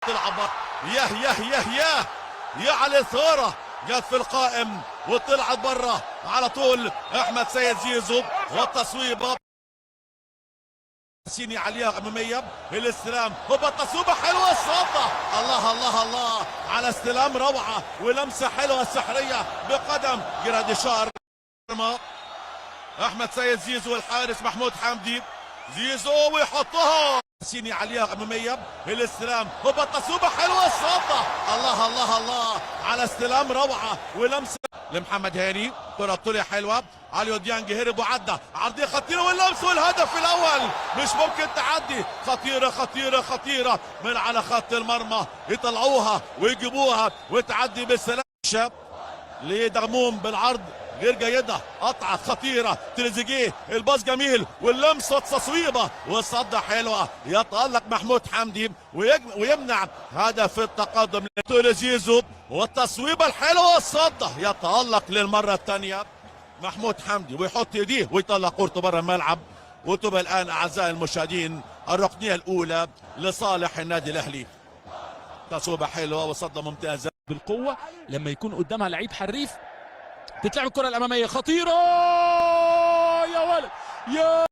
تلعب يا على الثوره، جت في القائم وطلعت برا على طول. احمد سيد زيزو والتصويبه سيني عليها اماميه، الاستلام هوبا التصويبه حلوه الصدة. الله الله الله على استلام روعه ولمسه حلوه سحريه بقدم جراديشار. احمد سيد زيزو الحارس محمود حمدي، زيزو ويحطها سيني عليها اماميه، الاستلام هوبا التصويبه حلوه الصدة. الله الله الله على استلام روعه ولمسه لمحمد هاني، كره طوليه حلوه، عليو ديانج هرب وعدى، عرضيه خطيره واللمس والهدف الاول. مش ممكن تعدي، خطيره خطيره خطيره من على خط المرمى، يطلعوها ويجيبوها وتعدي بالسلام. لدغموم بالعرض غير جيده، قطعه خطيره، تريزيجيه الباص جميل واللمسه والتصويبه والصده حلوه، يتالق محمود حمدي ويمنع هدف التقدم لزيزو، والتصويبه الحلوه والصده، يتالق للمره الثانيه محمود حمدي ويحط ايديه ويطلع كورته بره الملعب. وتبقى الان اعزائي المشاهدين الركنيه الاولى لصالح النادي الاهلي. تصويبه حلوه وصده ممتازه بالقوه لما يكون قدامها لعيب حريف. تتلعب الكره الاماميه خطيره، يا ولد يا